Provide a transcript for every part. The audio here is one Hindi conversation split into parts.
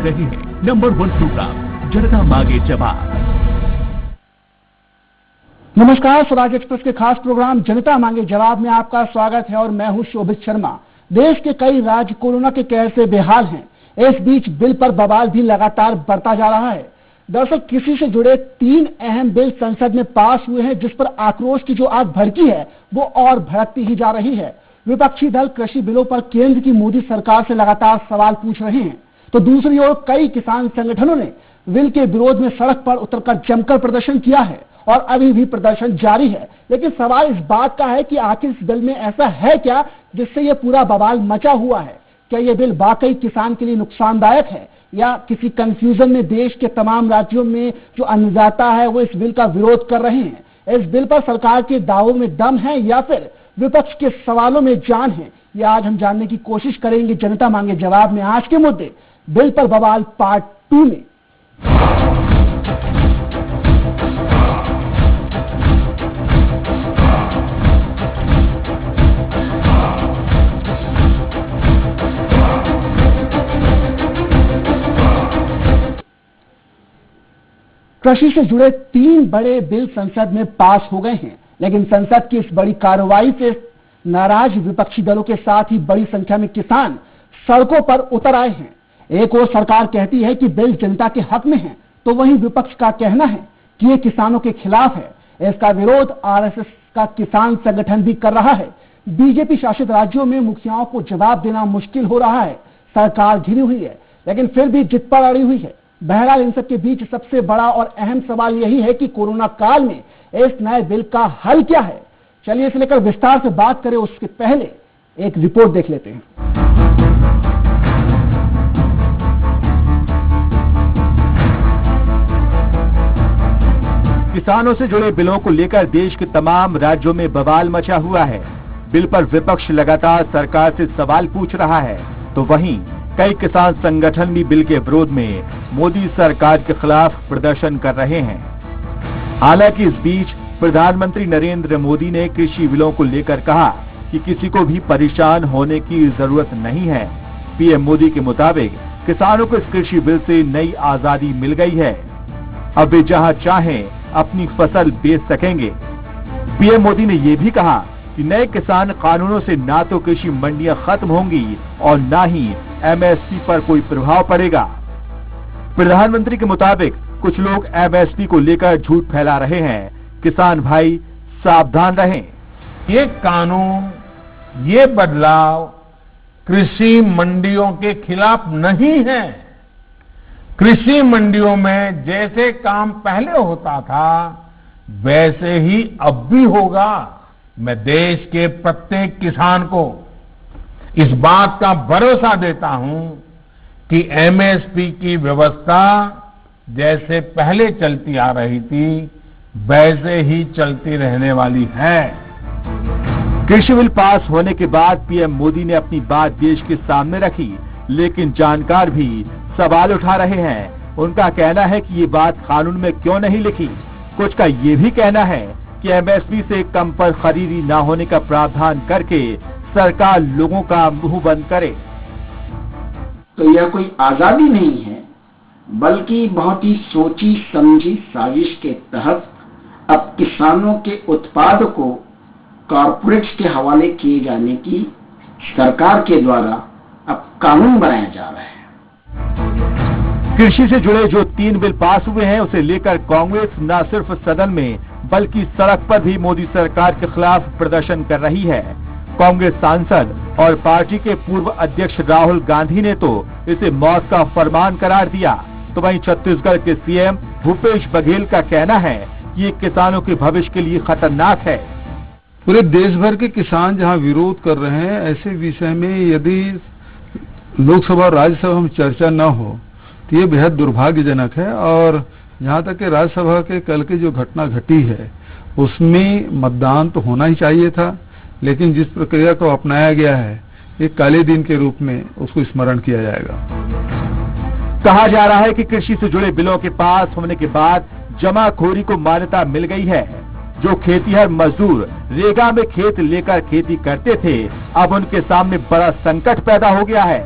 रहे हैं नंबर 1 प्रोग्राम जनता मांगे जवाब। नमस्कार, स्वराज एक्सप्रेस के खास प्रोग्राम जनता मांगे जवाब में आपका स्वागत है और मैं हूं शोभित शर्मा। देश के कई राज्य कोरोना के कहर से बेहाल हैं। इस बीच बिल पर बवाल भी लगातार बढ़ता जा रहा है। दरअसल कृषि से जुड़े 3 अहम बिल संसद में पास हुए हैं, जिस पर आक्रोश की जो आग भड़की है वो और भड़कती ही जा रही है। विपक्षी दल कृषि बिलों पर केंद्र की मोदी सरकार से लगातार सवाल पूछ रहे हैं, तो दूसरी ओर कई किसान संगठनों ने बिल के विरोध में सड़क पर उतरकर जमकर प्रदर्शन किया है और अभी भी प्रदर्शन जारी है। लेकिन सवाल इस बात का है कि आखिर इस बिल में ऐसा है क्या जिससे ये पूरा बवाल मचा हुआ है। क्या ये बिल वाकई किसान के लिए नुकसानदायक है या किसी कंफ्यूजन में देश के तमाम राज्यों में जो अन्नदाता है वो इस बिल का विरोध कर रहे हैं। इस बिल पर सरकार के दावों में दम है या फिर विपक्ष के सवालों में जान है, ये आज हम जानने की कोशिश करेंगे जनता मांगे जवाब में। आज के मुद्दे बिल पर बवाल पार्ट 2 में। कृषि से जुड़े 3 बड़े बिल संसद में पास हो गए हैं, लेकिन संसद की इस बड़ी कार्रवाई से नाराज विपक्षी दलों के साथ ही बड़ी संख्या में किसान सड़कों पर उतर आए हैं। एक ओर सरकार कहती है कि बिल जनता के हक में है, तो वहीं विपक्ष का कहना है कि ये किसानों के खिलाफ है। इसका विरोध आरएसएस का किसान संगठन भी कर रहा है। बीजेपी शासित राज्यों में मुखियाओं को जवाब देना मुश्किल हो रहा है। सरकार घिरी हुई है, लेकिन फिर भी जिद पर अड़ी हुई है। बहरहाल इन सब के बीच सबसे बड़ा और अहम सवाल यही है कि कोरोना काल में इस नए बिल का हल क्या है। चलिए इसे लेकर विस्तार से बात करें, उसके पहले एक रिपोर्ट देख लेते हैं। किसानों से जुड़े बिलों को लेकर देश के तमाम राज्यों में बवाल मचा हुआ है। बिल पर विपक्ष लगातार सरकार से सवाल पूछ रहा है, तो वहीं कई किसान संगठन भी बिल के विरोध में मोदी सरकार के खिलाफ प्रदर्शन कर रहे हैं। हालांकि इस बीच प्रधानमंत्री नरेंद्र मोदी ने कृषि बिलों को लेकर कहा कि किसी को भी परेशान होने की जरूरत नहीं है। पीएम मोदी के मुताबिक किसानों को इस कृषि बिल से नई आजादी मिल गई है। अब वे जहां चाहें अपनी फसल बेच सकेंगे। पीएम मोदी ने यह भी कहा कि नए किसान कानूनों से ना तो कृषि मंडियां खत्म होंगी और ना ही एमएसपी पर कोई प्रभाव पड़ेगा। प्रधानमंत्री के मुताबिक कुछ लोग एमएसपी को लेकर झूठ फैला रहे हैं। किसान भाई सावधान रहें। ये कानून, ये बदलाव कृषि मंडियों के खिलाफ नहीं है। कृषि मंडियों में जैसे काम पहले होता था वैसे ही अब भी होगा। मैं देश के प्रत्येक किसान को इस बात का भरोसा देता हूं कि एमएसपी की व्यवस्था जैसे पहले चलती आ रही थी वैसे ही चलती रहने वाली है। कृषि बिल पास होने के बाद पीएम मोदी ने अपनी बात देश के सामने रखी, लेकिन जानकार भी सवाल उठा रहे हैं। उनका कहना है कि ये बात कानून में क्यों नहीं लिखी। कुछ का ये भी कहना है कि एमएसपी से कम पर खरीदी न होने का प्रावधान करके सरकार लोगों का मुंह बंद करे। तो यह कोई आजादी नहीं है, बल्कि बहुत ही सोची समझी साजिश के तहत अब किसानों के उत्पाद को कॉर्पोरेट्स के हवाले किए जाने की सरकार के द्वारा अब कानून बनाया जा रहा है। कृषि से जुड़े जो 3 बिल पास हुए हैं उसे लेकर कांग्रेस न सिर्फ सदन में बल्कि सड़क पर भी मोदी सरकार के खिलाफ प्रदर्शन कर रही है। कांग्रेस सांसद और पार्टी के पूर्व अध्यक्ष राहुल गांधी ने तो इसे मौत का फरमान करार दिया, तो वहीं छत्तीसगढ़ के सीएम भूपेश बघेल का कहना है कि ये किसानों के भविष्य के लिए खतरनाक है। पूरे देश भर के किसान जहां विरोध कर रहे हैं, ऐसे विषय में यदि लोकसभा और राज्यसभा में चर्चा न हो तो ये बेहद दुर्भाग्यजनक है। और जहां तक कि राज्यसभा के कल की जो घटना घटी है उसमें मतदान तो होना ही चाहिए था, लेकिन जिस प्रक्रिया को अपनाया गया है एक काले दिन के रूप में उसको स्मरण किया जाएगा। कहा जा रहा है कि कृषि से जुड़े बिलों के पास होने के बाद जमाखोरी को मान्यता मिल गई है। जो खेतीहर मजदूर रेगा में खेत लेकर खेती करते थे, अब उनके सामने बड़ा संकट पैदा हो गया है,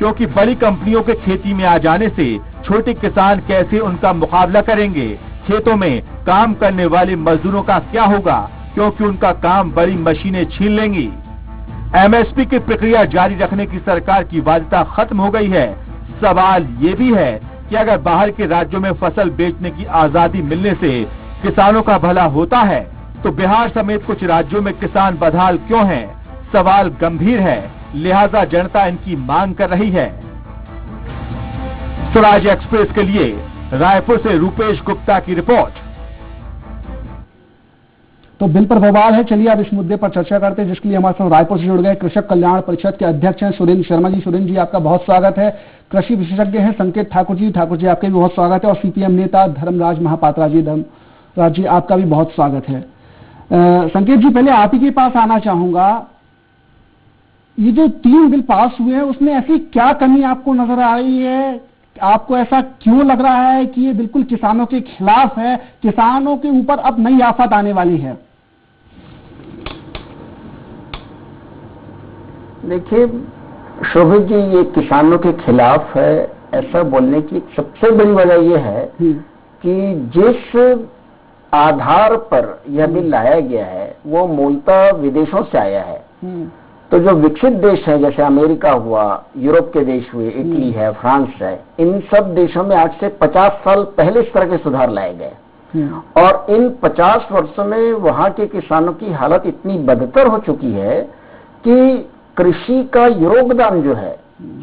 क्योंकि बड़ी कंपनियों के खेती में आ जाने से छोटे किसान कैसे उनका मुकाबला करेंगे। खेतों में काम करने वाले मजदूरों का क्या होगा, क्योंकि उनका काम बड़ी मशीनें छीन लेंगी। एमएसपी की प्रक्रिया जारी रखने की सरकार की वादिता खत्म हो गई है। सवाल ये भी है कि अगर बाहर के राज्यों में फसल बेचने की आजादी मिलने से किसानों का भला होता है, तो बिहार समेत कुछ राज्यों में किसान बदहाल क्यों हैं? सवाल गंभीर है, लिहाजा जनता इनकी मांग कर रही है। स्वराज एक्सप्रेस के लिए रायपुर से रूपेश गुप्ता की रिपोर्ट। तो बिल पर बवाल है, चलिए अब इस मुद्दे पर चर्चा करते हैं, जिसके लिए हमारे साथ रायपुर से जुड़ गए कृषक कल्याण परिषद के अध्यक्ष हैं सुरेंद्र शर्मा जी। सुरेंद्र जी, आपका बहुत स्वागत है। कृषि विशेषज्ञ हैं संकेत ठाकुर जी आपका भी बहुत स्वागत है। और सीपीएम नेता धर्मराज महापात्रा जी, धर्मराज जी आपका भी बहुत स्वागत है। संकेत जी, पहले आप ही के पास आना चाहूंगा। ये जो 3 बिल पास हुए हैं, उसमें ऐसी क्या कमी आपको नजर आ रही है? आपको ऐसा क्यों लग रहा है कि ये बिल्कुल किसानों के खिलाफ है, किसानों के ऊपर अब नई आफत आने वाली है? देखिए शोभित जी, ये किसानों के खिलाफ है ऐसा बोलने की सबसे बड़ी वजह यह है कि जिस आधार पर यह बिल लाया गया है वो मूलतः विदेशों से आया है। तो जो विकसित देश है, जैसे अमेरिका हुआ, यूरोप के देश हुए, इटली है, फ्रांस है, इन सब देशों में आज से 50 साल पहले इस तरह के सुधार लाए गए। और इन 50 वर्षों में वहां के किसानों की हालत इतनी बदतर हो चुकी है कि कृषि का योगदान जो है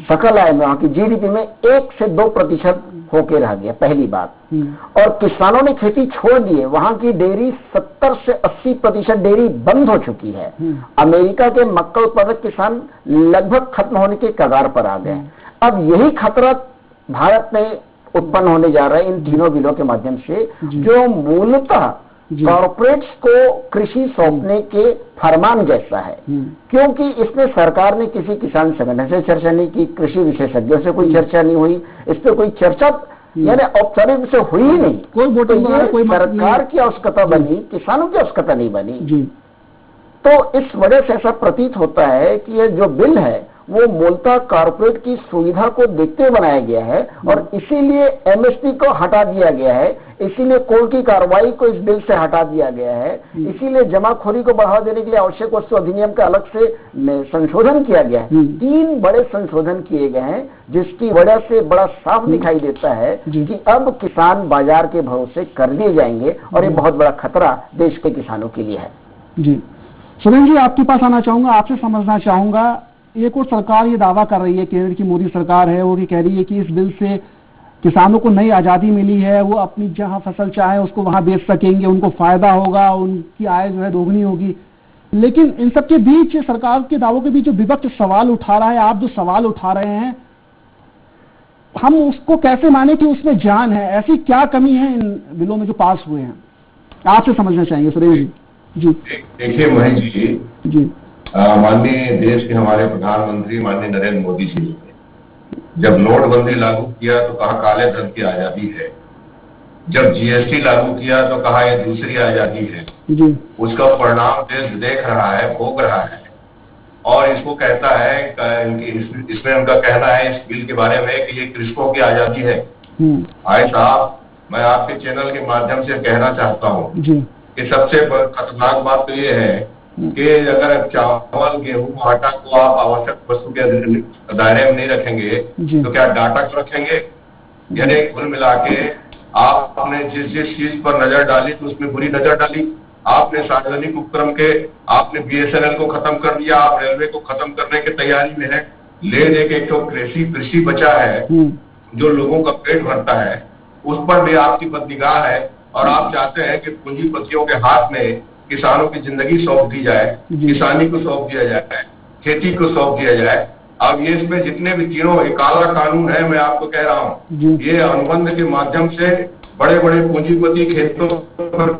सकल आय में, वहां की जीडीपी में 1 से 2% होके रह गया, पहली बात। और किसानों ने खेती छोड़ दी है। वहां की डेयरी 70 से 80% डेयरी बंद हो चुकी है। अमेरिका के मक्का उत्पादक किसान लगभग खत्म होने के कगार पर आ गए। अब यही खतरा भारत में उत्पन्न होने जा रहा है इन तीनों बिलों के माध्यम से, जो मूलतः कॉर्पोरेट्स को कृषि सौंपने के फरमान जैसा है। क्योंकि इसमें सरकार ने किसी किसान संगठन से चर्चा नहीं की, कृषि विशेषज्ञों से कोई चर्चा नहीं हुई, इस पर कोई चर्चा यानी औपचारिक से हुई ही नहीं। कोई सरकार की आवश्यकता बनी, किसानों की आवश्यकता नहीं बनी। तो इस वजह से ऐसा प्रतीत होता है कि ये जो बिल है वो मूलतः कॉर्पोरेट की सुविधा को देखते हुए बनाया गया है और इसीलिए एमएसपी को हटा दिया गया है, इसीलिए कोर्ट की कार्रवाई को इस बिल से हटा दिया गया है, इसीलिए जमाखोरी को बढ़ावा देने के लिए आवश्यक वस्तु अधिनियम का अलग से संशोधन किया गया है। 3 बड़े संशोधन किए गए हैं, जिसकी वजह से बड़ा साफ दिखाई देता है कि अब किसान बाजार के भरोसे कर दिए जाएंगे और ये बहुत बड़ा खतरा देश के किसानों के लिए है। जी सुरेंद्र जी, आपके पास आना चाहूंगा, आपसे समझना चाहूंगा। एक और सरकार ये दावा कर रही है, केंद्र की मोदी सरकार है, वो ये कह रही है कि इस बिल से किसानों को नई आजादी मिली है, वो अपनी जहां फसल चाहे उसको वहां बेच सकेंगे, उनको फायदा होगा, उनकी आय जो है दोगुनी होगी। लेकिन इन सब के बीच, सरकार के दावों के बीच जो विपक्ष सवाल उठा रहा है, आप जो सवाल उठा रहे हैं, हम उसको कैसे माने कि उसमें जान है? ऐसी क्या कमी है इन बिलों में जो पास हुए हैं? आपसे समझना चाहेंगे सुरेंद्र जी। जी देखिए महेश जी, माननीय देश के हमारे प्रधानमंत्री माननीय नरेंद्र मोदी जी ने जब नोटबंदी लागू किया तो कहा काले धन की आजादी है, जब जीएसटी लागू किया तो कहा ये दूसरी आजादी है। उसका परिणाम देश देख रहा है, भोग रहा है और इसको कहता है, इसमें उनका कहना है इस बिल के बारे में कि ये कृषकों की आजादी है। भाई साहब, मैं आपके चैनल के माध्यम से कहना चाहता हूँ कि सबसे खतरनाक बात तो ये है कि अगर चावल, गेहूं, आटा को आप आवश्यक वस्तु के दायरे में नहीं रखेंगे तो क्या डाटा को रखेंगे? यानी कुल मिला के आपने जिस चीज पर नजर डाली तो उसमें बुरी नजर डाली। आपने सार्वजनिक उपक्रम के, आपने बीएसएनएल को खत्म कर दिया, आप रेलवे को खत्म करने की तैयारी में है। ले दे के एक तो कृषि बचा है जो लोगों का पेट भरता है, उस पर भी आपकी बदनिगाह है और आप चाहते हैं कि पूंजीपतियों के हाथ में किसानों की जिंदगी सौंप दी जाए, किसानी को सौंप दिया जाए, खेती को सौंप दिया जाए। अब ये इसमें जितने भी तीनों काला कानून है, मैं आपको कह रहा हूँ, ये अनुबंध के माध्यम से बड़े बड़े पूंजीपति खेतों पर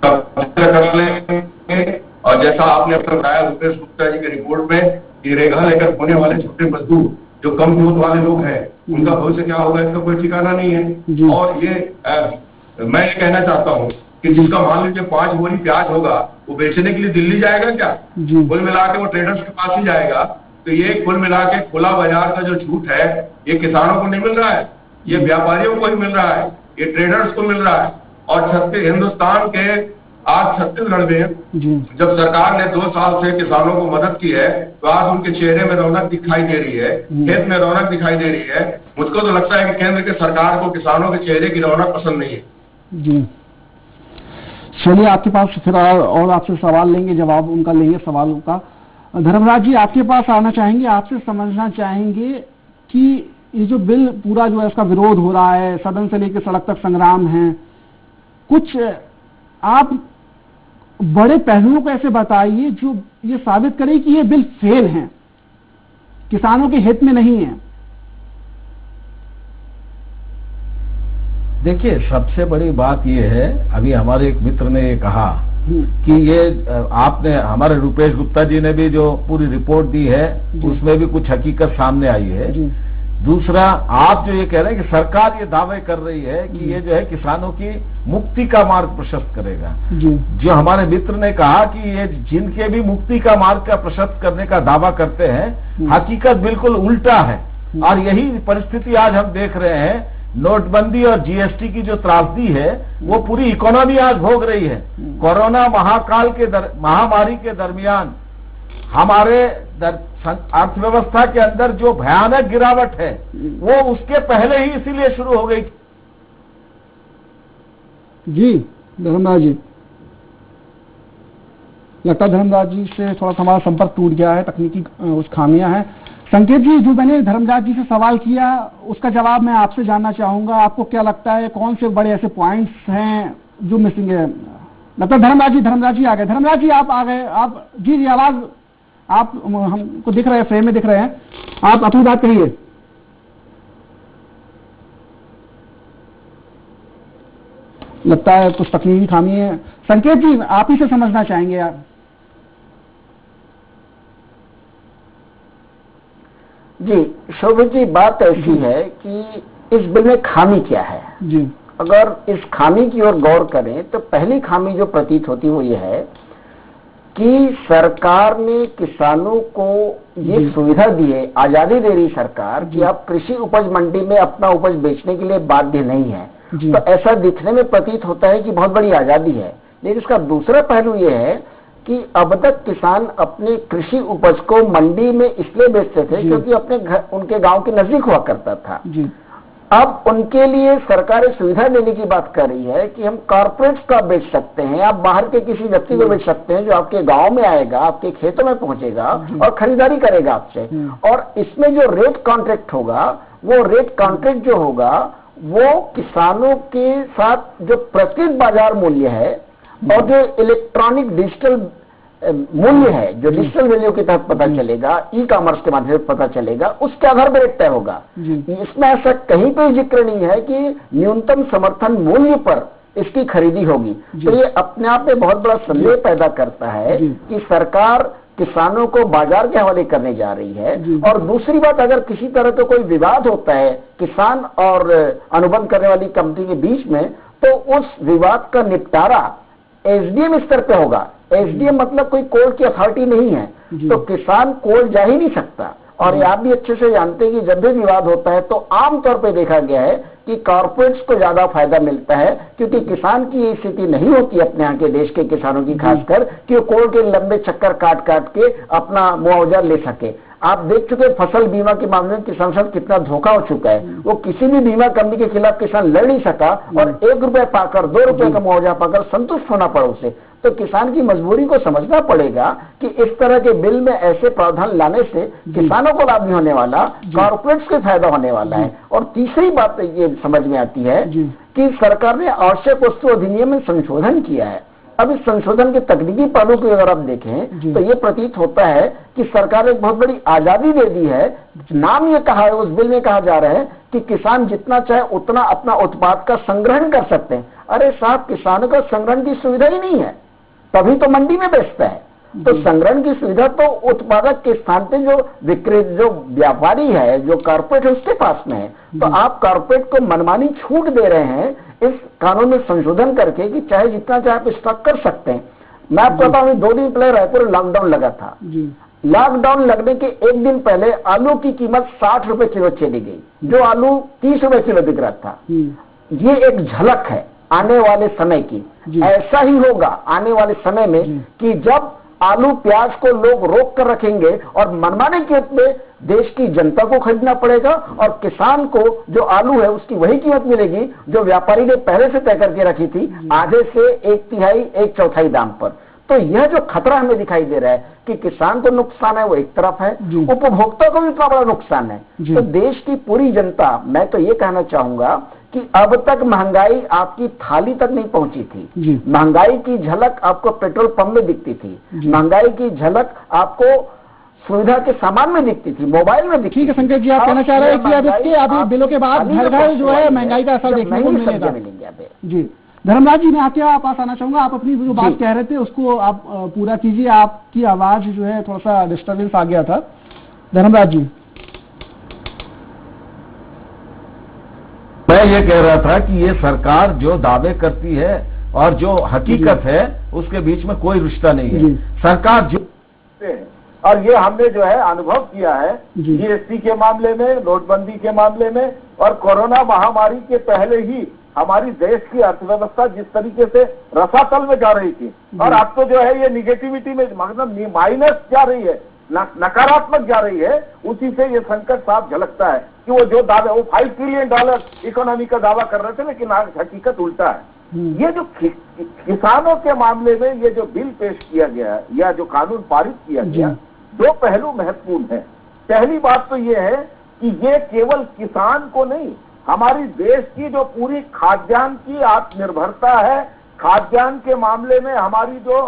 कर लेंगे। और जैसा आपने बताया रुपेश गुप्ता जी की रिपोर्ट में कि रेखा लेकर होने वाले छोटे मजदूर जो कम जोत वाले लोग हैं, उनका भविष्य क्या होगा इसका कोई ठिकाना नहीं है। और ये मैं ये कहना चाहता हूँ कि जिसका मान लीजिए 5 बोरी प्याज होगा, वो बेचने के लिए दिल्ली जाएगा क्या? कुल मिला के वो ट्रेडर्स के पास ही जाएगा तो ये कुल मिला के खुला बाजार का जो छूट है ये किसानों को नहीं मिल रहा है, ये व्यापारियों को ही मिल रहा है, ये ट्रेडर्स को मिल रहा है। और हिंदुस्तान के आज छत्तीसगढ़ में जब सरकार ने 2 साल से किसानों को मदद की है तो आज उनके चेहरे में रौनक दिखाई दे रही है, खेत में रौनक दिखाई दे रही है। मुझको तो लगता है कि केंद्र की सरकार को किसानों के चेहरे की रौनक पसंद नहीं है। जी चलिए, आपके पास फिर और आपसे सवाल लेंगे, जवाब उनका लेंगे सवालों का। धर्मराज जी आपके पास आना चाहेंगे, आपसे समझना चाहेंगे कि ये जो बिल पूरा जो है इसका विरोध हो रहा है, सदन से लेकर सड़क तक संग्राम है, कुछ आप बड़े पहलुओं को ऐसे बताइए जो ये साबित करे कि ये बिल फेल है, किसानों के हित में नहीं है। देखिए, सबसे बड़ी बात ये है, अभी हमारे एक मित्र ने ये कहा कि ये आपने, हमारे रुपेश गुप्ता जी ने भी जो पूरी रिपोर्ट दी है उसमें भी कुछ हकीकत सामने आई है। दूसरा, आप जो ये कह रहे हैं कि सरकार ये दावे कर रही है कि ये जो है किसानों की मुक्ति का मार्ग प्रशस्त करेगा। जो हमारे मित्र ने कहा कि ये जिनके भी मुक्ति का मार्ग का प्रशस्त करने का दावा करते हैं, हकीकत बिल्कुल उल्टा है। और यही परिस्थिति आज हम देख रहे हैं। नोटबंदी और जीएसटी की जो त्रासदी है वो पूरी इकोनॉमी आज भोग रही है। कोरोना महामारी के दरमियान हमारे अर्थव्यवस्था के अंदर जो भयानक गिरावट है वो उसके पहले ही इसीलिए शुरू हो गई। जी धर्मराज जी, लगता है धर्मराज जी से थोड़ा सा हमारा संपर्क टूट गया है, तकनीकी उस खामियां हैं। संकेत जी, जो मैंने धर्मराज जी से सवाल किया उसका जवाब मैं आपसे जानना चाहूंगा। आपको क्या लगता है कौन से बड़े ऐसे पॉइंट्स हैं जो मिसिंग है? लगता है धर्मराज जी आ गए। धर्मराज जी आप आ गए। आप जी आवाज आप हमको दिख रहे हैं, फ्रेम में दिख रहे हैं, आप अपनी बात कहिए। लगता है कुछ तकनीकी खामी है। संकेत जी आप ही से समझना चाहेंगे यार। जी शोभित जी, बात ऐसी है कि इस बिल में खामी क्या है जी। अगर इस खामी की ओर गौर करें तो पहली खामी जो प्रतीत होती वो ये है कि सरकार ने किसानों को ये सुविधा दी है, आजादी दे रही सरकार कि आप कृषि उपज मंडी में अपना उपज बेचने के लिए बाध्य नहीं है। तो ऐसा दिखने में प्रतीत होता है कि बहुत बड़ी आजादी है। लेकिन इसका दूसरा पहलू ये है कि अब तक किसान अपने कृषि उपज को मंडी में इसलिए बेचते थे क्योंकि अपने उनके गांव के नजदीक हुआ करता था। अब उनके लिए सरकार एक सुविधा देने की बात कर रही है कि हम कॉर्पोरेट्स का बेच सकते हैं, आप बाहर के किसी व्यक्ति को बेच सकते हैं जो आपके गांव में आएगा, आपके खेतों में पहुंचेगा और खरीदारी करेगा आपसे। और इसमें जो रेट कॉन्ट्रैक्ट होगा, वो रेट कॉन्ट्रैक्ट जो होगा वो किसानों के साथ जो प्रचलित बाजार मूल्य है और जो इलेक्ट्रॉनिक डिजिटल मूल्य है, जो डिजिटल वैल्यू के तहत पता चलेगा, ई कॉमर्स के माध्यम से पता चलेगा, उसके आधार पर रेट तय होगा। इसमें ऐसा कहीं पे जिक्र नहीं है कि न्यूनतम समर्थन मूल्य पर इसकी खरीदी होगी। तो ये अपने आप में बहुत बड़ा संदेह पैदा करता है कि सरकार किसानों को बाजार के हवाले करने जा रही है। और दूसरी बात, अगर किसी तरह का कोई विवाद होता है किसान और अनुबंध करने वाली कंपनी के बीच में, तो उस विवाद का निपटारा एसडीएम स्तर पे होगा। एसडीएम मतलब कोई कोर्ट की अथॉरिटी नहीं है, तो किसान कोर्ट जा ही नहीं सकता। और आप भी अच्छे से जानते हैं कि जब भी विवाद होता है तो आमतौर पे देखा गया है कि कॉर्पोरेट्स को ज्यादा फायदा मिलता है, क्योंकि किसान की ये स्थिति नहीं होती अपने यहाँ के देश के किसानों की खासकर कि वो कोर्ट के लंबे चक्कर काट काट के अपना मुआवजा ले सके। आप देख चुके फसल बीमा के मामले में किसान साथ कितना धोखा हो चुका है। वो किसी भी बीमा कंपनी के खिलाफ किसान लड़ नहीं सका और 1 रुपया पाकर 2 रुपये का मुआवजा पाकर संतुष्ट होना पड़ा उसे। तो किसान की मजबूरी को समझना पड़ेगा कि इस तरह के बिल में ऐसे प्रावधान लाने से किसानों को लाभ नहीं होने वाला, कॉर्पोरेट्स को फायदा होने वाला है। और तीसरी बात ये समझ में आती है कि सरकार ने आवश्यक वस्तु अधिनियम में संशोधन किया है। अब इस संशोधन के तकनीकी पहलू को अगर आप देखें तो ये प्रतीत होता है कि सरकार ने एक बहुत बड़ी आजादी दे दी है। नाम ये कहा है, उस बिल में कहा जा रहा है कि किसान जितना चाहे उतना अपना उत्पाद का संग्रहण कर सकते हैं। अरे साहब, किसानों का संग्रहण की सुविधा ही नहीं है, तभी तो मंडी में बेचता है। तो संग्रहण की सुविधा तो उत्पादक के स्थान पे जो व्यापारी है, जो कॉर्पोरेट है, उसके पास में है। तो आप कॉर्पोरेट को मनमानी छूट दे रहे हैं इस कानून में संशोधन करके कि चाहे जितना चाहे आप स्टॉक कर सकते हैं। मैं आपको बताऊं, 2 दिन पहले रायपुर लॉकडाउन लगा था। लॉकडाउन लगने के एक दिन पहले आलू की कीमत 60 रुपए किलो चली गई, जो आलू 30 रुपए किलो बिक रहा था। ये एक झलक है आने वाले समय की। ऐसा ही होगा आने वाले समय में कि जब आलू प्याज को लोग रोक कर रखेंगे और मनमाने कीमत में देश की जनता को खरीदना पड़ेगा, और किसान को जो आलू है उसकी वही कीमत मिलेगी जो व्यापारी ने पहले से तय करके रखी थी, आधे से 1/3 1/4 दाम पर। तो यह जो खतरा हमें दिखाई दे रहा है कि किसान को नुकसान है वो एक तरफ है, उपभोक्ता को भी इतना बड़ा नुकसान है। तो देश की पूरी जनता, मैं तो ये कहना चाहूंगा कि अब तक महंगाई आपकी थाली तक नहीं पहुंची थी। महंगाई की झलक आपको पेट्रोल पंप में दिखती थी, महंगाई की झलक आपको सुविधा के सामान में दिखती थी, मोबाइल में दिखती। ठीक है संकेत जी, आप कहना चाह रहे हैं कि अब इसके अभी बिलों के बाद घर घर जो है महंगाई का असर देखने को मिलेगा। जी धर्मराज जी, मैं आपके पास आना चाहूंगा। आप अपनी जो बात कह रहे थे उसको आप पूरा कीजिए। आपकी आवाज जो है थोड़ा सा डिस्टर्बेंस आ गया था। धर्मराज जी, मैं ये कह रहा था कि ये सरकार जो दावे करती है और जो हकीकत है उसके बीच में कोई रिश्ता नहीं है। सरकार जो, और ये हमने जो है अनुभव किया है जीएसटी के मामले में, नोटबंदी के मामले में, और कोरोना महामारी के पहले ही हमारी देश की अर्थव्यवस्था जिस तरीके से रसातल में जा रही थी, और अब तो जो है ये निगेटिविटी में, मतलब माइनस जा रही है, नकारात्मक जा रही है। उसी से ये संकट साफ झलकता है कि वो जो दावे, वो $5 ट्रिलियन इकोनॉमी का दावा कर रहे थे, लेकिन आज हकीकत उल्टा है। ये जो किसानों के मामले में ये जो बिल पेश किया गया या जो कानून पारित किया गया, दो पहलू महत्वपूर्ण है। पहली बात तो ये है कि ये केवल किसान को नहीं, हमारी देश की जो पूरी खाद्यान्न की आत्मनिर्भरता है, खाद्यान्न के मामले में हमारी जो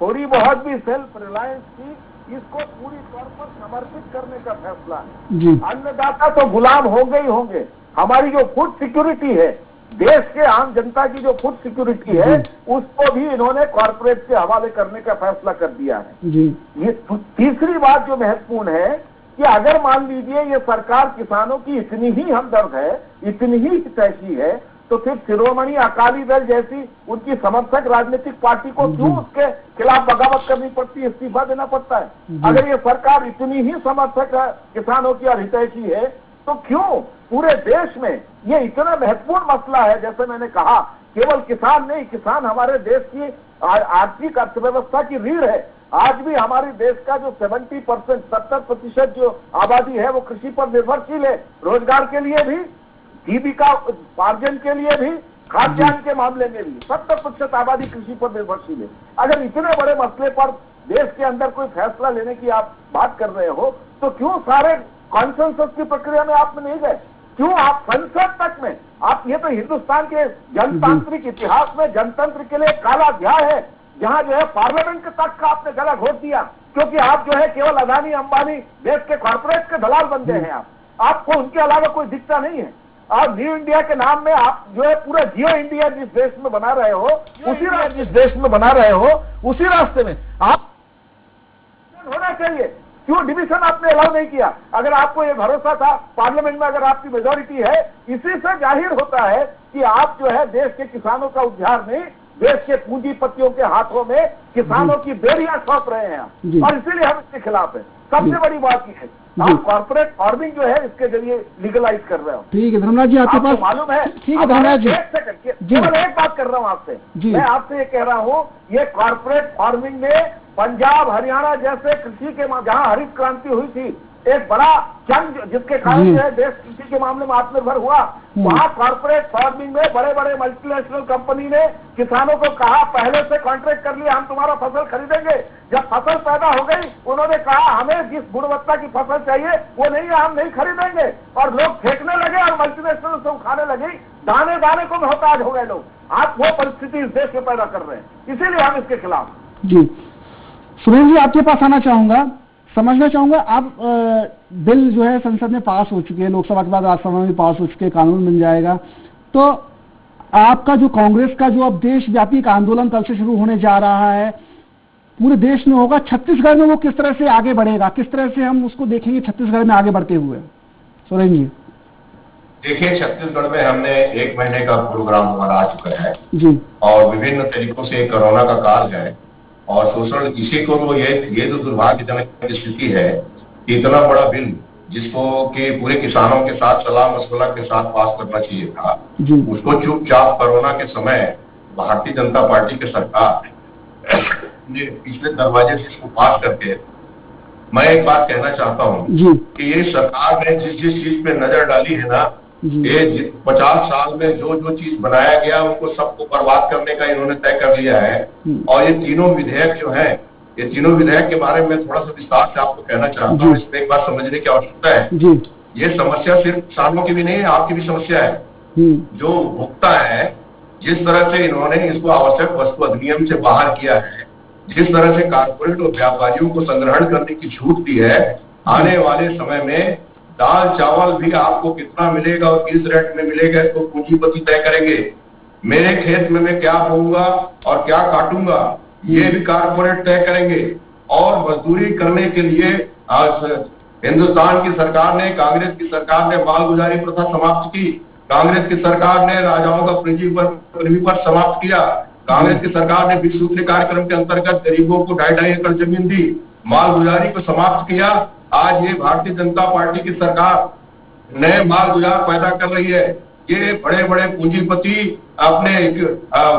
थोड़ी बहुत भी सेल्फ रिलायंस थी, इसको पूरी तौर पर समर्पित करने का फैसला है। अन्नदाता तो गुलाम होंगे ही होंगे। हमारी जो फूड सिक्योरिटी है, देश के आम जनता की जो फूड सिक्योरिटी है, उसको भी इन्होंने कॉर्पोरेट के हवाले करने का फैसला कर दिया है। ये तीसरी बात जो महत्वपूर्ण है कि अगर मान लीजिए ये सरकार किसानों की इतनी ही हमदर्द है, इतनी ही हितैषी है, तो फिर शिरोमणि अकाली दल जैसी उनकी समर्थक राजनीतिक पार्टी को क्यों उसके खिलाफ बगावत करनी पड़ती है, इस्तीफा देना पड़ता है? अगर ये सरकार इतनी ही समर्थक किसानों की और हितैषी है, तो क्यों पूरे देश में ये इतना महत्वपूर्ण मसला है? जैसे मैंने कहा, केवल किसान नहीं, किसान हमारे देश की आर्थिक अर्थव्यवस्था की रीढ़ है। आज भी हमारे देश का जो 70% जो आबादी है वो कृषि पर निर्भरशील है, रोजगार के लिए भी, जीविका उपार्जन के लिए भी, खाद्यान्न के मामले में भी 70% आबादी कृषि पर निर्भरशील है। अगर इतने बड़े मसले पर देश के अंदर कोई फैसला लेने की आप बात कर रहे हो, तो क्यों सारे कॉन्सेंसस की प्रक्रिया में आप नहीं गए? क्यों आप संसद तक में आप, ये तो हिंदुस्तान के जनतांत्रिक इतिहास में जनतंत्र के लिए काला अध्याय है, जहां जो है पार्लियामेंट तक का आपने गला घोट दिया, क्योंकि आप जो है केवल अदानी अंबानी देश के कॉर्पोरेट के दलाल बन गए हैं। आपको उनके अलावा कोई दिखता नहीं है। और न्यू इंडिया के नाम में आप जो है पूरा जियो इंडिया जिस देश में बना रहे हो, उसी रास्ते में आप होना चाहिए। क्यों डिवीजन आपने अलाउ नहीं किया? अगर आपको ये भरोसा था पार्लियामेंट में अगर आपकी मेजोरिटी है, इसी से जाहिर होता है कि आप जो है देश के किसानों का उद्धार नहीं, देश के पूंजीपतियों के हाथों में किसानों की बेड़ियां सौंप रहे हैं, और इसीलिए हम इसके खिलाफ है। सबसे बड़ी बात यह है, आप कॉर्पोरेट फार्मिंग जो है इसके जरिए लीगलाइज कर रहे हो। ठीक है धर्मराज जी, आपके पास मालूम है? ठीक है धर्मराज जी, केवल एक बात कर रहा हूं आपसे, मैं आपसे ये कह रहा हूं, ये कॉर्पोरेट फार्मिंग में पंजाब हरियाणा जैसे कृषि के जहां हरित क्रांति हुई थी, एक बड़ा जंग जिसके कारण जो है देश कृषि के मामले में आत्मनिर्भर हुआ, वहां कॉर्पोरेट फार्मिंग में बड़े बड़े मल्टीनेशनल कंपनी ने किसानों को कहा, पहले से कॉन्ट्रैक्ट कर लिया, हम तुम्हारा फसल खरीदेंगे। जब फसल पैदा हो गई, उन्होंने कहा हमें जिस गुणवत्ता की फसल चाहिए वो नहीं है, हम नहीं खरीदेंगे, और लोग फेंकने लगे और मल्टीनेशनल से उखाने लगे, दाने दाने को मोहताज हो गए लोग। आप वो परिस्थिति इस देश में पैदा कर रहे हैं, इसीलिए हम इसके खिलाफ। जी सुरेश जी, आपके पास आना चाहूंगा, समझना चाहूंगा, आप बिल जो है संसद में पास हो चुके हैं, लोकसभा के बाद राज्यसभा में पास हो चुके, कानून बन जाएगा, तो आपका जो कांग्रेस का जो अब देशव्यापी एक आंदोलन कल से शुरू होने जा रहा है, पूरे देश में होगा, छत्तीसगढ़ में वो किस तरह से आगे बढ़ेगा, किस तरह से हम उसको देखेंगे छत्तीसगढ़ में आगे बढ़ते हुए? सुरेश जी देखिए, छत्तीसगढ़ में हमने 1 महीने का प्रोग्राम हमारा आ चुका है जी, और विभिन्न तरीकों से कोरोना का काल है और शोषण इसी को तो ये जो दुर्भाग्यजनक स्थिति है कि इतना बड़ा बिल जिसको कि पूरे किसानों के साथ सलाह मशवरा के साथ पास करना चाहिए था, उसको चुपचाप कोरोना के समय भारतीय जनता पार्टी की सरकार ने पिछले दरवाजे से इसको पास करके, मैं एक बात कहना चाहता हूँ कि ये सरकार ने जिस चीज पे नजर डाली है ना, ये 50 साल में जो चीज बनाया गया उनको सबको बर्बाद करने का इन्होंने तय कर लिया है। और ये तीनों विधेयक जो है, ये तीनों विधेयक के बारे में थोड़ा सा विस्तार से आपको कहना चाहता हूँ। इसमें एक बात समझने की आवश्यकता है, ये समस्या सिर्फ किसानों की भी नहीं है, आपकी भी समस्या है। जो उपभोक्ता है, जिस तरह से इन्होंने इसको आवश्यक वस्तु अधिनियम से बाहर किया है, जिस तरह से कारपोरेट और व्यापारियों को संग्रहण करने की छूट दी है, आने वाले समय में दाल चावल भी आपको कितना मिलेगा और किस रेट में मिलेगा इसको पूंजीपति तय करेंगे। मेरे खेत में मैं क्या बोऊंगा और क्या काटूंगा ये भी कारपोरेट तय करेंगे। और मजदूरी करने के लिए हिंदुस्तान की सरकार ने, कांग्रेस की सरकार ने मालगुजारी प्रथा समाप्त की, कांग्रेस की सरकार ने राजाओं का पृथ्वी पर समाप्त किया, कांग्रेस की सरकार ने विश्व सूत्री कार्यक्रम के अंतर्गत गरीबों को 2.5 एकड़ जमीन दी, मालगुजारी को समाप्त किया। आज ये भारतीय जनता पार्टी की सरकार नए मालगुजार पैदा कर रही है। ये बड़े बड़े पूंजीपति अपने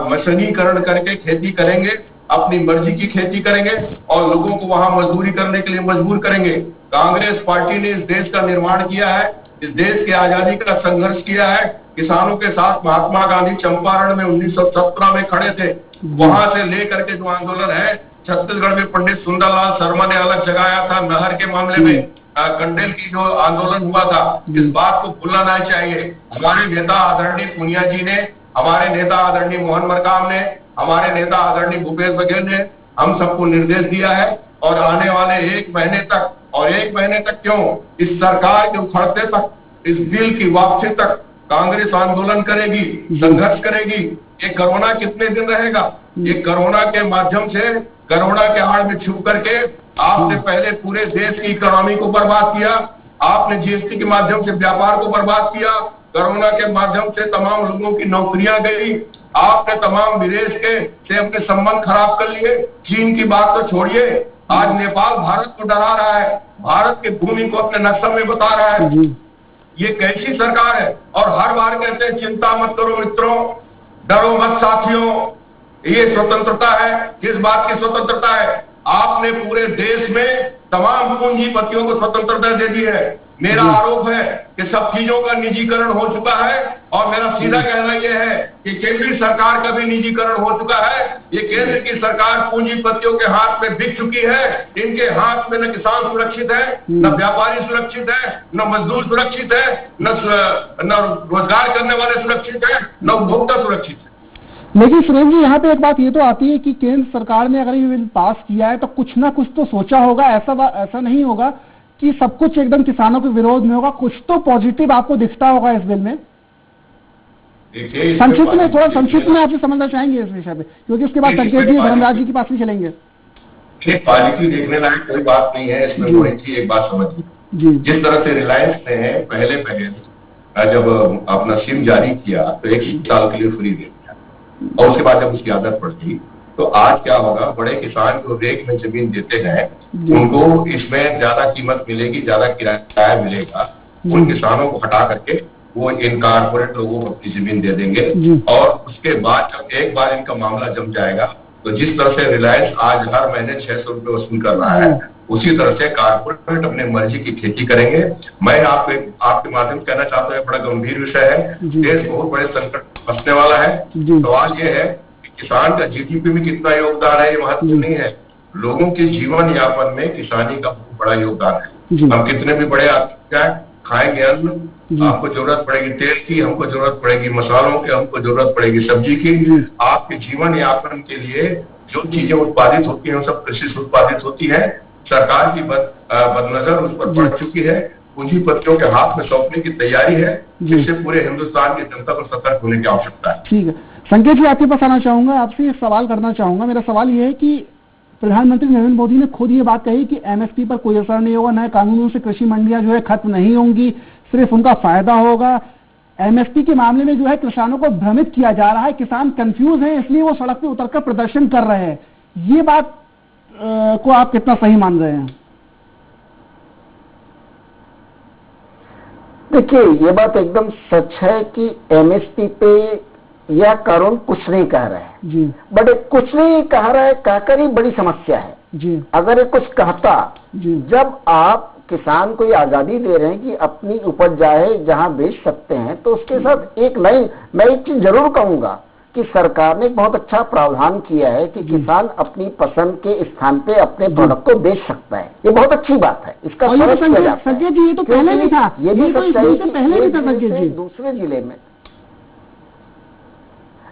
मशीनीकरण करके खेती करेंगे, अपनी मर्जी की खेती करेंगे और लोगों को वहां मजदूरी करने के लिए मजबूर करेंगे। कांग्रेस पार्टी ने इस देश का निर्माण किया है, इस देश की आजादी का संघर्ष किया है। किसानों के साथ महात्मा गांधी चंपारण में 1917 में खड़े थे। वहां से लेकर के जो आंदोलन है, छत्तीसगढ़ में पंडित सुंदरलाल शर्मा ने अलग जगाया था नहर के मामले में, कंडेल की जो आंदोलन हुआ था, इस बात को भूलना नहीं चाहिए। हमारे नेता आदरणीय पुनिया जी ने, हमारे नेता आदरणीय मोहन मरकाम ने, हमारे नेता आदरणीय भूपेश बघेल ने हम सबको निर्देश दिया है और आने वाले 1 महीने तक, और 1 महीने तक क्यों, इस सरकार के उखड़ते तक, इस बिल की वापसी तक कांग्रेस आंदोलन करेगी, संघर्ष करेगी। ये कोरोना कितने दिन रहेगा? ये कोरोना के माध्यम से, कोरोना के आड़ में छुप करके आपने पहले पूरे देश की इकोनॉमी को बर्बाद किया, आपने जीएसटी के माध्यम से व्यापार को बर्बाद किया, कोरोना के माध्यम से तमाम लोगों की नौकरियां गई, आपने तमाम विदेश के से अपने संबंध खराब कर लिए। चीन की बात तो छोड़िए, आज नेपाल भारत को डरा रहा है, भारत के भूमि को अपने नक्शा में बता रहा है। ये कैसी सरकार है? और हर बार कहते हैं चिंता मत करो मित्रों, डरो मत साथियों, ये स्वतंत्रता है। किस बात की स्वतंत्रता है? आपने पूरे देश में तमाम पूंजीपतियों को स्वतंत्रता दे दी है। मेरा आरोप है कि सब चीजों का निजीकरण हो चुका है और मेरा सीधा कहना यह है कि केंद्रीय सरकार का भी निजीकरण हो चुका है। ये केंद्र की सरकार पूंजीपतियों के हाथ में बिक चुकी है। इनके हाथ में न किसान सुरक्षित है, न व्यापारी सुरक्षित है, न मजदूर सुरक्षित है, न रोजगार करने वाले सुरक्षित है, न उपभोक्ता सुरक्षित है। लेकिन सुरेश जी, यहाँ पे एक बात ये तो आती है कि केंद्र सरकार ने अगर ये बिल पास किया है तो कुछ ना कुछ तो सोचा होगा। ऐसा नहीं होगा कि सब कुछ एकदम किसानों के विरोध में होगा, कुछ तो पॉजिटिव आपको दिखता होगा इस बिल में। संक्षिप्त में, थोड़ा संक्षिप्त में आपसे समझना चाहेंगे इस विषय पे, क्योंकि उसके बाद संकेत जी धर्मराज जी के पास भी चलेंगे। पॉजिटिव देखने लायक कोई बात नहीं है इसमें। मोहित जी एक बात समझिए, जिस तरह से रिलायंस ने पहले जब अपना सिम जारी किया तो 1 साल के लिए फ्री दे दिया और उसके बाद जब उसकी आदत पड़ती तो आज क्या होगा, बड़े किसान जो रेक में जमीन देते हैं उनको इसमें ज्यादा कीमत मिलेगी, ज्यादा किराया मिलेगा। उन किसानों को हटा करके वो इन कारपोरेट लोगों को अपनी जमीन दे देंगे और उसके बाद जब एक बार इनका मामला जम जाएगा तो जिस तरह से रिलायंस आज हर महीने 600 रुपये वसूल कर रहा है, उसी तरह से कारपोरेट अपने मर्जी की खेती करेंगे। मैं आपके माध्यम से कहना चाहता हूँ, बड़ा गंभीर विषय है, देश बहुत बड़े संकट फंसने वाला है। सवाल ये है कि किसान का जीडीपी में कितना योगदान है, ये महत्वपूर्ण नहीं है। लोगों के जीवन यापन में किसानी का बहुत बड़ा योगदान है। हम कितने भी बड़े खाएंगे अन्न, आपको जरूरत पड़ेगी तेल की, हमको जरूरत पड़ेगी मसालों की, हमको जरूरत पड़ेगी सब्जी की। आपके जीवन यापन के लिए जो चीजें उत्पादित होती हैं वो सब कृषि से उत्पादित होती है। सरकार की बदनजर उस पर पड़ चुकी है, पूंजीपतियों के हाथ में सौंपने की तैयारी है, जिससे पूरे हिंदुस्तान की जनता को सतर्क होने की आवश्यकता है। ठीक है, संकेत जी आपके पास आना चाहूंगा, आपसे एक सवाल करना चाहूंगा। मेरा सवाल ये है कि प्रधानमंत्री नरेंद्र मोदी ने खुद ये बात कही कि एमएसपी पर कोई असर नहीं होगा, नए कानूनों से कृषि मंडियां जो है खत्म नहीं होंगी, सिर्फ उनका फायदा होगा। एमएसपी के मामले में जो है किसानों को भ्रमित किया जा रहा है, किसान कंफ्यूज हैं, इसलिए वो सड़क पे उतरकर प्रदर्शन कर रहे हैं। ये बात को आप कितना सही मान रहे हैं? देखिए, ये बात एकदम सच है कि एमएसपी पे यह कानून कुछ नहीं कह रहा है जी, बट कुछ नहीं कह रहा है कहकर ही बड़ी समस्या है जी। अगर ये कुछ कहता जी, जब आप किसान को ये आजादी दे रहे हैं कि अपनी उपज जाए जहां बेच सकते हैं, तो उसके साथ एक लाइन मैं एक चीज जरूर कहूंगा कि सरकार ने बहुत अच्छा प्रावधान किया है कि किसान अपनी पसंद के स्थान पे अपने प्रोडक्ट को बेच सकता है। ये बहुत अच्छी बात है, इसका और ये तो फर्क किया जाता है। संजय जी, ये तो पहले भी था, ये भी तो सच्चाई इससे पहले भी था संजय जी। दूसरे जिले में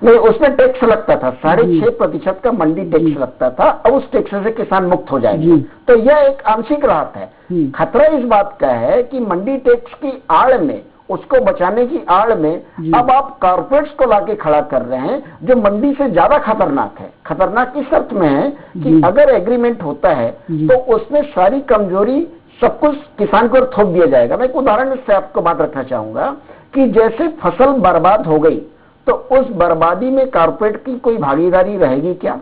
नहीं, उसमें टैक्स लगता था, 6.5% का मंडी टैक्स लगता था। अब उस टैक्स से किसान मुक्त हो जाएंगे, तो यह एक आंशिक राहत है। खतरा इस बात का है कि मंडी टैक्स की आड़ में, उसको बचाने की आड़ में अब आप कॉर्पोरेट्स को लाके खड़ा कर रहे हैं, जो मंडी से ज्यादा खतरनाक है। खतरनाक किस अर्थ में है कि अगर एग्रीमेंट होता है तो उसमें सारी कमजोरी सब कुछ किसान को थोप दिया जाएगा। मैं एक उदाहरण से आपको बात रखना चाहूंगा कि जैसे फसल बर्बाद हो गई तो उस बर्बादी में कॉर्पोरेट की कोई भागीदारी रहेगी क्या?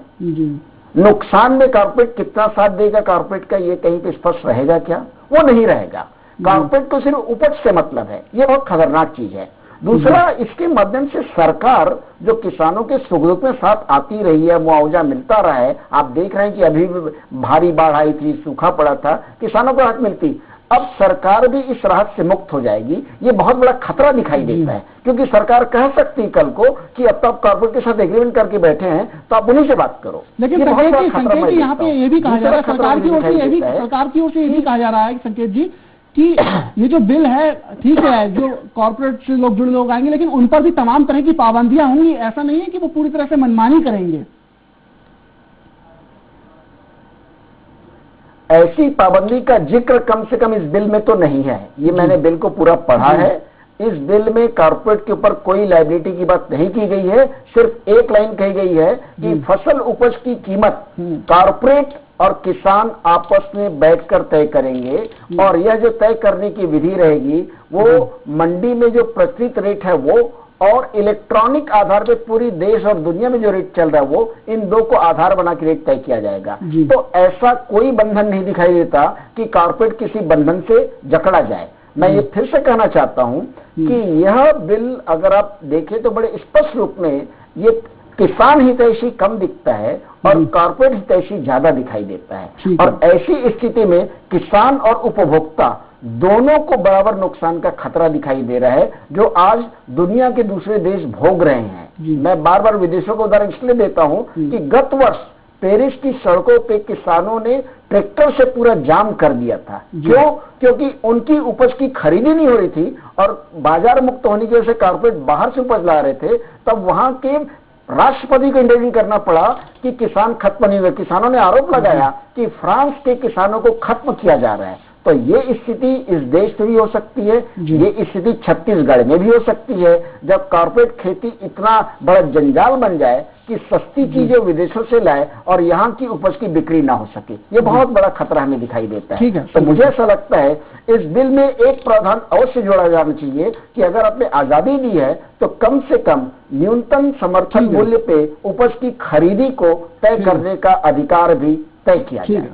नुकसान में कॉर्पोरेट कितना साथ देगा कॉर्पोरेट का, ये कहीं पे स्पष्ट रहेगा क्या? वो नहीं रहेगा। कॉर्पोरेट को सिर्फ उपज से मतलब है, ये बहुत खतरनाक चीज है। दूसरा, इसके माध्यम से सरकार जो किसानों के सुख दुख में साथ आती रही है, मुआवजा मिलता रहा है। आप देख रहे हैं कि अभी भी भारी बाढ़ आई थी, सूखा पड़ा था, किसानों को राहत मिलती। अब सरकार भी इस राहत से मुक्त हो जाएगी, ये बहुत बड़ा खतरा दिखाई देता है, क्योंकि सरकार कह सकती है कल को कि अब तो आप कॉर्पोरेट के साथ एग्रीमेंट करके बैठे हैं तो आप उन्हीं से बात करो। लेकिन संकेत जी, यहाँ पे ये भी कहा जा रहा है, सरकार की ओर से ये भी कहा जा रहा है संकेत जी कि ये जो बिल है, ठीक है, जो कॉर्पोरेट से लोग जुड़े लोग आएंगे, लेकिन उन पर भी तमाम तरह की पाबंदियां होंगी। ऐसा नहीं है कि वो पूरी तरह से मनमानी करेंगे। ऐसी पाबंदी का जिक्र कम से कम इस बिल में तो नहीं है। ये मैंने बिल को पूरा पढ़ा है। इस बिल में कॉर्पोरेट के ऊपर कोई लायबिलिटी की बात नहीं की गई है। सिर्फ एक लाइन कही गई है कि फसल उपज की कीमत कॉर्पोरेट और किसान आपस में बैठकर तय करेंगे, और यह जो तय करने की विधि रहेगी वो मंडी में जो प्रचलित रेट है वो, और इलेक्ट्रॉनिक आधार पे पूरी देश और दुनिया में जो रेट चल रहा है वो, इन दो को आधार बना के रेट तय किया जाएगा। तो ऐसा कोई बंधन नहीं दिखाई देता कि कॉर्पोरेट किसी बंधन से जकड़ा जाए। मैं ये फिर से कहना चाहता हूं कि यह बिल अगर आप देखें तो बड़े स्पष्ट रूप में ये किसान हितैषी कम दिखता है और कॉर्पोरेट हितैषी ज्यादा दिखाई देता है। और ऐसी स्थिति में किसान और उपभोक्ता दोनों को बराबर नुकसान का खतरा दिखाई दे रहा है, जो आज दुनिया के दूसरे देश भोग रहे हैं। मैं बार बार विदेशों का उदाहरण इसलिए देता हूं कि गत वर्ष पेरिस की सड़कों पे किसानों ने ट्रैक्टर से पूरा जाम कर दिया था। क्यों? क्योंकि उनकी उपज की खरीदी नहीं हो रही थी और बाजार मुक्त होने की वजह से कॉर्पोरेट बाहर से उपज ला रहे थे। तब वहां के राष्ट्रपति को इंटरव्यू करना पड़ा कि किसान खत्म नहीं हुए। किसानों ने आरोप लगाया कि फ्रांस के किसानों को खत्म किया जा रहा है। तो ये स्थिति इस देश में भी हो सकती है, ये स्थिति छत्तीसगढ़ में भी हो सकती है, जब कॉर्पोरेट खेती इतना बड़ा जंजाल बन जाए कि सस्ती चीजें विदेशों से लाए और यहाँ की उपज की बिक्री ना हो सके। ये बहुत बड़ा खतरा हमें दिखाई देता है। तो मुझे ऐसा लगता है इस बिल में एक प्रावधान अवश्य जोड़ा जाना चाहिए कि अगर आपने आजादी दी है तो कम से कम न्यूनतम समर्थन मूल्य पे उपज की खरीदी को तय करने का अधिकार भी तय किया जाए।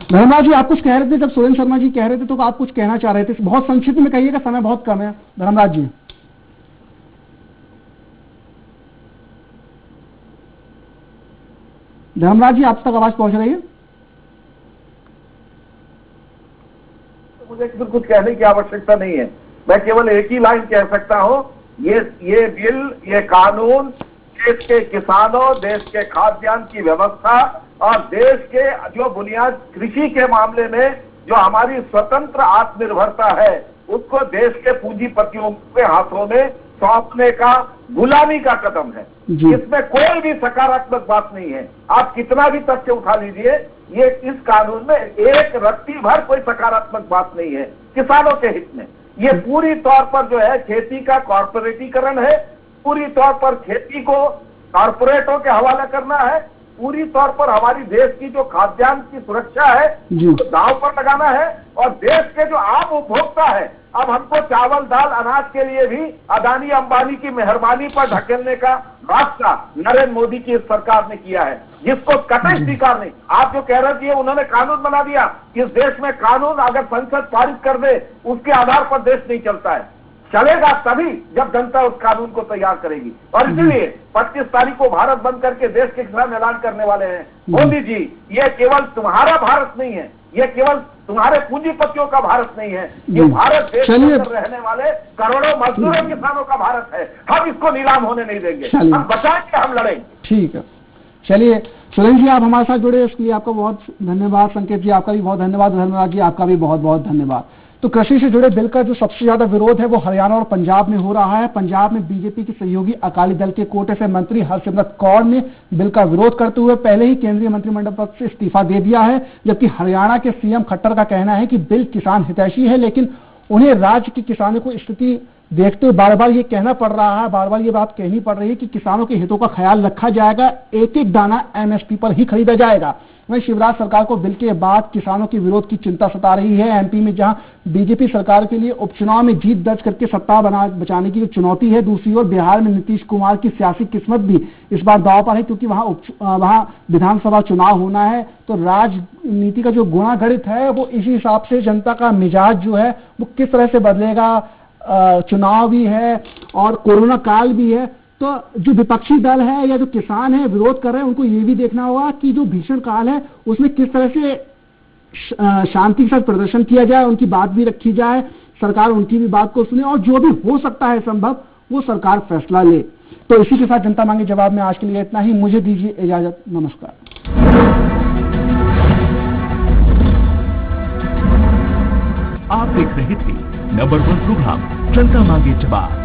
धर्मराज जी, आप कुछ कह रहे थे, जब सुरेंद्र शर्मा जी कह रहे थे तो आप कुछ कहना चाह रहे थे, बहुत संक्षिप्त में कहिएगा, समय बहुत कम है। धर्मराज जी। धर्मराज जी, आप तक आवाज पहुंच रही है? मुझे कुछ कहने की आवश्यकता नहीं है, मैं केवल एक ही लाइन कह सकता हूं, ये बिल, ये कानून देश के किसानों, देश के खाद्यान्न की व्यवस्था और देश के जो बुनियाद कृषि के मामले में जो हमारी स्वतंत्र आत्मनिर्भरता है उसको देश के पूंजीपतियों के हाथों में सौंपने का गुलामी का कदम है। इसमें कोई भी सकारात्मक बात नहीं है। आप कितना भी तथ्य उठा लीजिए, ये इस कानून में एक रत्ती भर कोई सकारात्मक बात नहीं है किसानों के हित में। ये पूरी तौर पर जो है खेती का कॉर्पोरेटीकरण है, पूरी तौर पर खेती को कॉर्पोरेटों के हवाला करना है, पूरी तौर पर हमारी देश की जो खाद्यान्न की सुरक्षा है उसको दांव पर लगाना है, और देश के जो आम उपभोक्ता है, अब हमको चावल दाल अनाज के लिए भी अदानी अंबानी की मेहरबानी पर ढकेलने का रास्ता नरेंद्र मोदी की इस सरकार ने किया है, जिसको कतई स्वीकार नहीं। आप जो कह रहे थे उन्होंने कानून बना दिया, इस देश में कानून अगर संसद पारित कर दे उसके आधार पर देश नहीं चलता है। चलेगा तभी जब जनता उस कानून को तैयार करेगी। और इसीलिए 25 तारीख को भारत बंद करके देश के खिलाफ ऐलान करने वाले हैं। मोदी जी, ये केवल तुम्हारा भारत नहीं है, ये केवल तुम्हारे पूंजीपतियों का भारत नहीं है, ये भारत देश में रहने वाले करोड़ों मजदूरों किसानों का भारत है। हम इसको नीलाम होने नहीं देंगे, हम बचाएंगे, हम लड़ेंगे। ठीक है, चलिए सुरेंद्र जी, आप हमारे साथ जुड़े इसके लिए आपका बहुत धन्यवाद। संकेत जी, आपका भी बहुत धन्यवाद। धन्यवाद जी, आपका भी बहुत बहुत धन्यवाद। तो कृषि से जुड़े बिल का जो सबसे ज्यादा विरोध है वो हरियाणा और पंजाब में हो रहा है। पंजाब में बीजेपी की सहयोगी अकाली दल के कोटे से मंत्री हरसिमरत कौर ने बिल का विरोध करते हुए पहले ही केंद्रीय मंत्रिमंडल पद से इस्तीफा दे दिया है, जबकि हरियाणा के सीएम खट्टर का कहना है कि बिल किसान हितैषी है, लेकिन उन्हें राज्य के किसानों को स्थिति देखते हुए बार बार ये कहना पड़ रहा है, बार बार ये बात कहनी पड़ रही है कि किसानों के हितों का ख्याल रखा जाएगा, एक एक दाना एमएसपी पर ही खरीदा जाएगा। वहीं शिवराज सरकार को बिल के बाद किसानों के विरोध की चिंता सता रही है। एमपी में जहां बीजेपी सरकार के लिए उपचुनाव में जीत दर्ज करके सत्ता बचाने की जो चुनौती है, दूसरी ओर बिहार में नीतीश कुमार की सियासी किस्मत भी इस बार दांव पर है, क्योंकि वहां विधानसभा चुनाव होना है। तो राजनीति का जो गुणागणित है वो इसी हिसाब से जनता का मिजाज जो है वो किस तरह से बदलेगा, चुनाव भी है और कोरोना काल भी है। तो जो विपक्षी दल है या जो किसान है विरोध कर रहे हैं, उनको ये भी देखना होगा कि जो भीषण काल है उसमें किस तरह से शांति के साथ प्रदर्शन किया जाए, उनकी बात भी रखी जाए, सरकार उनकी भी बात को सुने और जो भी हो सकता है संभव वो सरकार फैसला ले। तो इसी के साथ जनता मांगे जवाब में आज के लिए इतना ही। मुझे दीजिए इजाजत, नमस्कार। आप देख रहे थे नंबर 1 प्रोग्राम जनता मांगे जवाब।